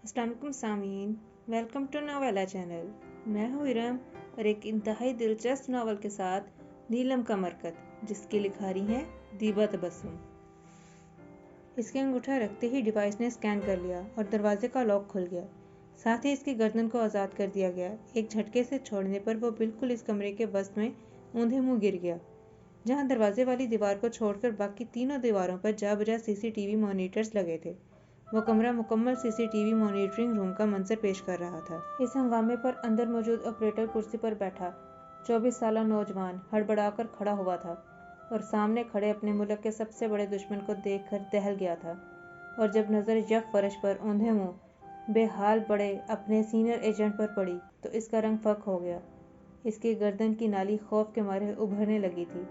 अस्सलाम वालेकुम सामीन, वेलकम टू नोवेला चैनल। मैं हूँ इरम और एक इंतहाई दिलचस्प नावल के साथ नीलम का मरकत, जिसकी लिखारी हैं दीबा तबस्सुम। इसके अंगूठा रखते ही डिवाइस ने स्कैन कर लिया और दरवाजे का लॉक खुल गया। साथ ही इसकी गर्दन को आज़ाद कर दिया गया। एक झटके से छोड़ने पर वो बिल्कुल इस कमरे के वसत में ऊंधे मुंह गिर गया, जहाँ दरवाजे वाली दीवार को छोड़कर बाकी तीनों दीवारों पर जा बजा CCTV मॉनिटर्स लगे थे। वो कमरा मुकम्मल CCTV मॉनिटरिंग रूम का मंजर पेश कर रहा था। इस हंगामे पर अंदर मौजूद ऑपरेटर कुर्सी पर बैठा 24 साला नौजवान हड़बड़ाकर खड़ा हुआ था और सामने खड़े अपने मुल्क के सबसे बड़े दुश्मन को देखकर दहल गया था। और जब नज़र यक फर्श पर औंधे मुंह बेहाल पड़े अपने सीनियर एजेंट पर पड़ी तो इसका रंग फक हो गया। इसकी गर्दन की नाली खौफ के मारे उभरने लगी थी।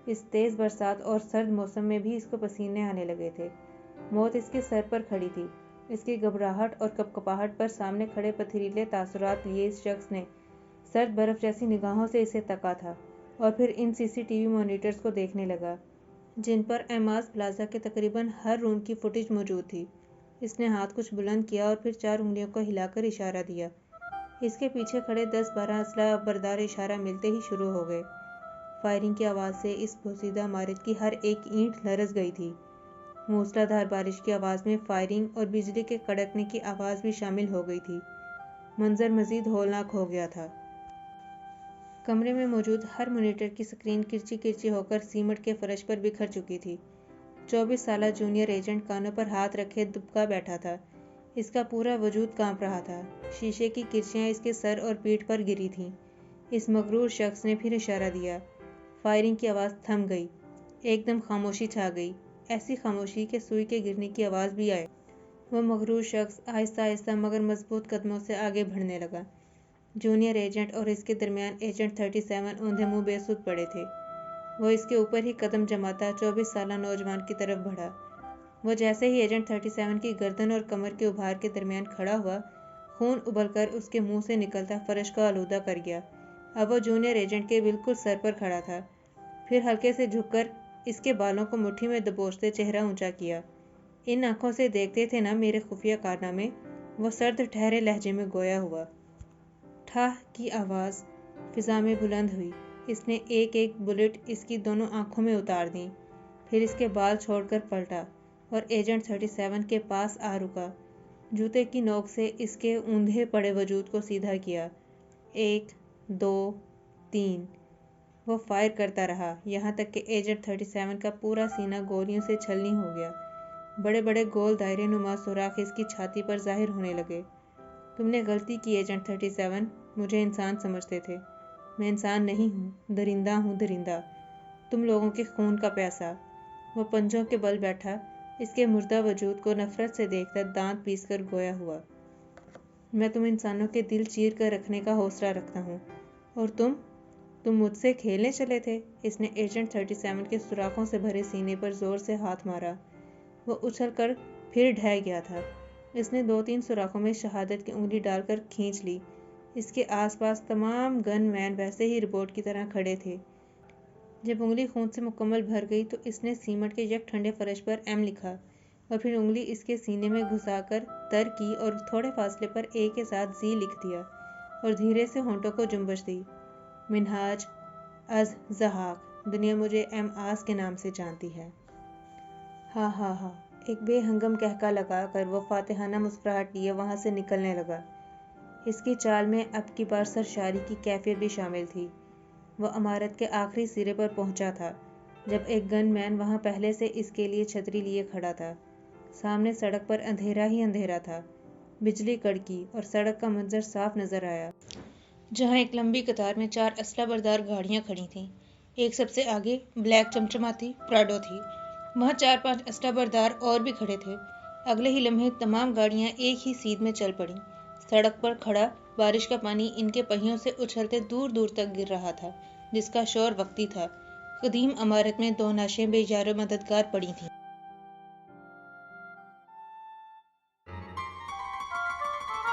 इस तेज़ बरसात और सर्द मौसम में भी इसको पसीने आने लगे थे। मौत इसके सर पर खड़ी थी। इसकी घबराहट और कपकपाहट पर सामने खड़े पथरीले तासुरात लिए इस शख्स ने सर्द बर्फ जैसी निगाहों से इसे तका था और फिर इन CCTV मॉनिटर्स को देखने लगा, जिन पर एमाज प्लाजा के तकरीबन हर रूम की फुटेज मौजूद थी। इसने हाथ कुछ बुलंद किया और फिर 4 उंगलियों को हिलाकर इशारा दिया। इसके पीछे खड़े 10-12 असला बरदार इशारा मिलते ही शुरू हो गए। फायरिंग की आवाज़ से इस पोसीदा इमारत की हर एक ईंट लरज़ गई थी। मूसलाधार बारिश की आवाज़ में फायरिंग और बिजली के कड़कने की आवाज़ भी शामिल हो गई थी। मंजर मज़ीद हौलनाक हो गया था। कमरे में मौजूद हर मॉनिटर की स्क्रीन किरची किरची होकर सीमेंट के फर्श पर बिखर चुकी थी। 24 साला जूनियर एजेंट कानों पर हाथ रखे दुबका बैठा था। इसका पूरा वजूद कांप रहा था। शीशे की किरचियाँ इसके सर और पीठ पर गिरी थीं। इस मगरूर शख्स ने फिर इशारा दिया। फायरिंग की आवाज़ थम गई। एकदम खामोशी छा गई, ऐसी खामोशी कि सुई के गिरने की आवाज़ भी आए। वो मगरूर शख्स आहिस्ता आहिस्ता मगर मजबूत कदमों से आगे बढ़ने लगा। जूनियर एजेंट और इसके दरमियान एजेंट 37 औंधे मुंह बेसुध पड़े थे। वो इसके ऊपर ही कदम जमाता 24 साला नौजवान की तरफ बढ़ा। वो जैसे ही एजेंट 37 की गर्दन और कमर के उभार के दरमियान खड़ा हुआ, खून उबलकर उसके मुंह से निकलता फर्श को आलूदा कर गया। अब वो जूनियर एजेंट के बिल्कुल सर पर खड़ा था। फिर हल्के से झुककर इसके बालों को मुट्ठी में दबोचते चेहरा ऊंचा किया। इन आंखों से देखते थे ना मेरे खुफिया कारनामे, वो सर्द ठहरे लहजे में गोया हुआ। ठाह की आवाज़ फिजा में बुलंद हुई। इसने एक एक बुलेट इसकी दोनों आंखों में उतार दी। फिर इसके बाल छोड़कर पलटा और एजेंट 37 के पास आ रुका। जूते की नोक से इसके ऊंधे पड़े वजूद को सीधा किया। 1, 2, 3। वो फायर करता रहा, यहाँ तक कि एजेंट 37 का पूरा सीना गोलियों से छलनी हो गया। बड़े बड़े गोल दायरे नुमा सुराख इसकी छाती पर जाहिर होने लगे। तुमने गलती की एजेंट 37, मुझे इंसान समझते थे। मैं इंसान नहीं हूँ, दरिंदा हूँ, दरिंदा। तुम लोगों के खून का प्यासा। वो पंजों के बल बैठा, इसके मुर्दा वजूद को नफरत से देखकर दांत पीस कर गोया हुआ। मैं तुम इंसानों के दिल चीर कर रखने का हौसला रखता हूँ, और तुम मुझसे खेलने चले थे। इसने एजेंट 37 के सुराखों से भरे सीने पर जोर से हाथ मारा। वो उछल कर फिर ढह गया था। इसने 2-3 सुराखों में शहादत की उंगली डालकर खींच ली। इसके आसपास तमाम गन मैन वैसे ही रिपोर्ट की तरह खड़े थे। जब उंगली खून से मुकम्मल भर गई तो इसने सीमेंट के यक ठंडे फर्श पर M लिखा और फिर उंगली इसके सीने में घुसाकर तर की और थोड़े फासले पर A के साथ Z लिख दिया और धीरे से होंठों को जुम्बश दी। मिनहाज अज ज़हाक, दुनिया मुझे M आस के नाम से जानती है। हा हा हा, एक बेहंगम कहका लगाकर वो फातिहाना मुस्कुराहट लिए वहाँ से निकलने लगा। इसकी चाल में अब की बार सरशारी की कैफियत भी शामिल थी। वो इमारत के आखिरी सिरे पर पहुंचा था जब एक गन मैन वहाँ पहले से इसके लिए छतरी लिए खड़ा था। सामने सड़क पर अंधेरा ही अंधेरा था। बिजली कड़की और सड़क का मंजर साफ नजर आया, जहाँ एक लंबी कतार में 4 असला बरदार गाड़ियाँ खड़ी थीं। एक सबसे आगे ब्लैक चमचमाती प्राडो थी। वहाँ 4-5 असला बरदार और भी खड़े थे। अगले ही लम्हे तमाम गाड़ियाँ एक ही सीध में चल पड़ीं। सड़क पर खड़ा बारिश का पानी इनके पहियों से उछलते दूर दूर तक गिर रहा था, जिसका शोर वक्ती था। कदीम इमारत में 2 नाशें बेयारो मददगार पड़ी थीं।